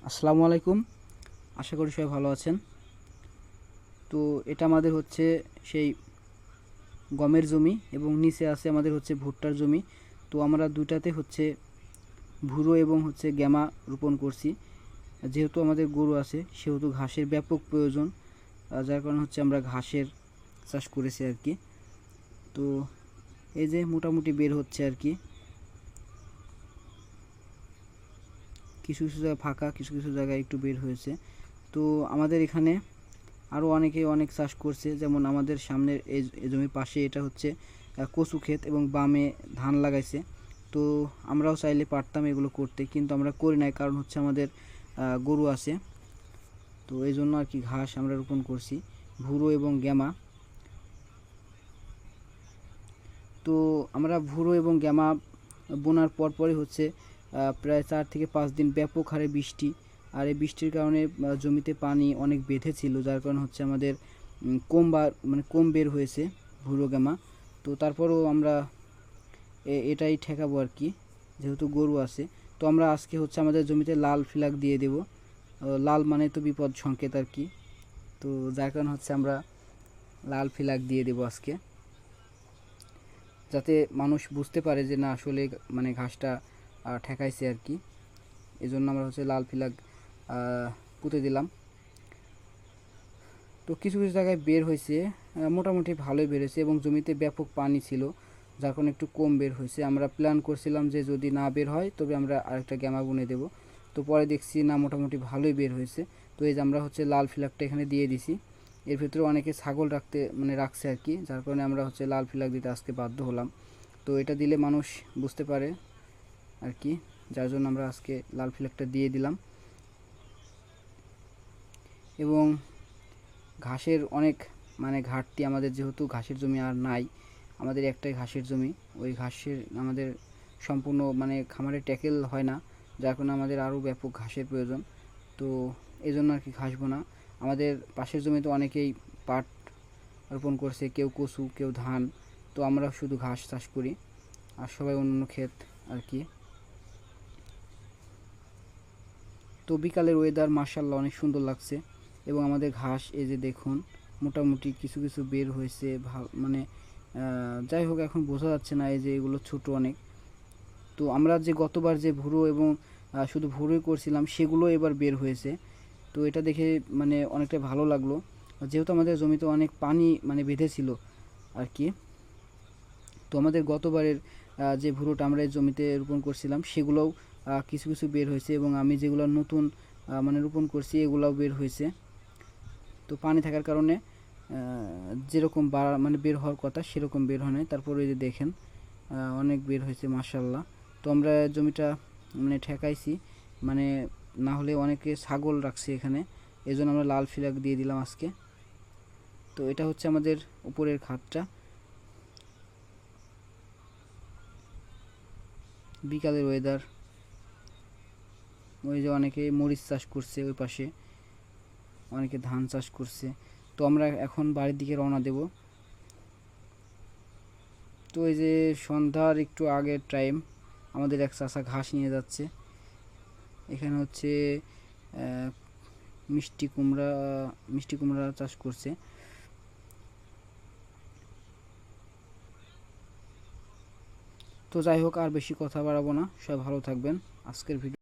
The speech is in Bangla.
আসসালামু আলাইকুম। আশা করি সবাই ভালো আছেন। তো এটা আমাদের হচ্ছে সেই গমের জমি এবং নিচে আছে আমাদের হচ্ছে ভুট্টার জমি। তো আমরা দুটাতে হচ্ছে ভুরো এবং হচ্ছে গ্যামা রোপণ করছি। যেহেতু আমাদের গরু আছে সেহেতু ঘাসের ব্যাপক প্রয়োজন, যার কারণে হচ্ছে আমরা ঘাসের চাষ করেছি আর কি। তো এই যে মোটামুটি বের হচ্ছে আর কি, কিছু কিছু জায়গায় ফাঁকা, কিছু কিছু জায়গায় একটু বের হয়েছে। তো আমাদের এখানে আরও অনেকে অনেক চাষ করছে, যেমন আমাদের সামনের এই জমির পাশে এটা হচ্ছে কচু ক্ষেত এবং বামে ধান লাগাইছে। তো আমরাও চাইলে পারতাম এগুলো করতে, কিন্তু আমরা করি নাই, কারণ হচ্ছে আমাদের গরু আছে। তো এই জন্য আর কি ঘাস আমরা রোপণ করছি, ভুরো এবং গ্যামা। তো আমরা ভুরো এবং গ্যামা বোনার পরই হচ্ছে প্রায় 4 থেকে 5 দিন ব্যাপক হারে বৃষ্টি, আর এই বৃষ্টির কারণে জমিতে পানি অনেক বেঁধে ছিল, যার কারণে হচ্ছে আমাদের কম বের হয়েছে ভুরো গ্যামা। তো তারপরেও আমরা এটাই ঠেকাবো আর কি, যেহেতু গরু আছে। তো আমরা আজকে হচ্ছে আমাদের জমিতে লাল ফ্ল্যাগ দিয়ে দেব। লাল মানে তো বিপদ সংকেত আর কি। তো যার কারণে হচ্ছে আমরা লাল ফ্ল্যাগ দিয়ে দেব আজকে, যাতে মানুষ বুঝতে পারে যে না আসলে মানে ঘাসটা ঠেকাইছে আর কি। এই জন্য আমরা হচ্ছে লাল ফ্ল্যাগ পুঁতে দিলাম। তো কিছু কিছু জায়গায় বের হয়েছে, মোটামুটি ভালোই বের হয়েছে এবং জমিতে ব্যাপক পানি ছিল, যার কারণে একটু কম বের হয়েছে। আমরা প্ল্যান করছিলাম যে যদি না বের হয় তবে আমরা আরেকটা গ্যামা বুনে দেব। তো পরে দেখছি না, মোটামুটি ভালোই বের হয়েছে। তো এই যে আমরা হচ্ছে লাল ফ্ল্যাগটা এখানে দিয়ে দিছি। এর ভিতরে অনেকে ছাগল রাখছে আর কি, যার কারণে আমরা হচ্ছে লাল ফ্ল্যাগ দিতে আজকে বাধ্য হলাম। তো এটা দিলে মানুষ বুঝতে পারে আর কি, যার জন্য আমরা আজকে লাল ফ্ল্যাগটা দিয়ে দিলাম। এবং ঘাসের অনেক ঘাটতি আমাদের, যেহেতু ঘাসের জমি আর নাই, আমাদের একটাই ঘাসের জমি। ওই ঘাসের আমাদের সম্পূর্ণ খামারে ট্যাকেল হয় না, যার কারণে আমাদের আরও ব্যাপক ঘাসের প্রয়োজন। তো এই জন্য আর কি ঘাস বোনা। আমাদের পাশের জমিতে অনেকেই পাট রোপণ করছে, কেউ কচু, কেউ ধান। তো আমরা শুধু ঘাস চাষ করি, আর সবাই অন্য ক্ষেত আর কি। তো বিকালের ওয়েদার মাশাআল্লাহ অনেক সুন্দর লাগছে, এবং আমাদের ঘাস এই যে দেখুন মোটামুটি কিছু কিছু বের হয়েছে যাই হোক, এখন বোঝা যাচ্ছে না, এই যে এগুলো ছোট অনেক। তো আমরা যে গতবার যে ভুরো এবং শুধু ভুরোই করছিলাম সেগুলো এবার বের হয়েছে। তো এটা দেখে অনেকটা ভালো লাগলো, যেহেতু আমাদের জমিতে অনেক পানি বেঁধেছিল আর কি। তো আমাদের গতবারের যে ভুরোটা আমরা এই জমিতে রোপণ করছিলাম সেগুলোও কিছু কিছু বের হয়েছে, এবং আমি যেগুলো নতুন রোপণ করছি এগুলাও বের হয়েছে। তো পানি থাকার কারণে যেরকম বের হওয়ার কথা সেরকম বের হয় নাই। তারপরে যে দেখেন অনেক বের হয়েছে মাশাআল্লাহ। তো আমরা জমিটা ঠেকাইছি, মানে না হলে অনেকে ছাগল রাখছে এখানে, এই জন্য আমরা লাল ফ্ল্যাগ দিয়ে দিলাম আজকে। তো এটা হচ্ছে আমাদের উপরের খাতটা। বিকালের ওয়েদার, ওই যে অনেকে মরিচ চাষ করছে, ওই পাশে অনেকে ধান চাষ করছে। তো আমরা এখন বাড়ির দিকে রওনা দেব। তো এই যে সন্ধ্যার একটু আগের টাইম, আমাদের এক চাষা ঘাস নিয়ে যাচ্ছে। এখানে হচ্ছে মিষ্টি কুমড়া চাষ করছে। তো যাই হোক, আর বেশি কথা বাড়াবো না, সবাই ভালো থাকবেন। আজকের ভিডিও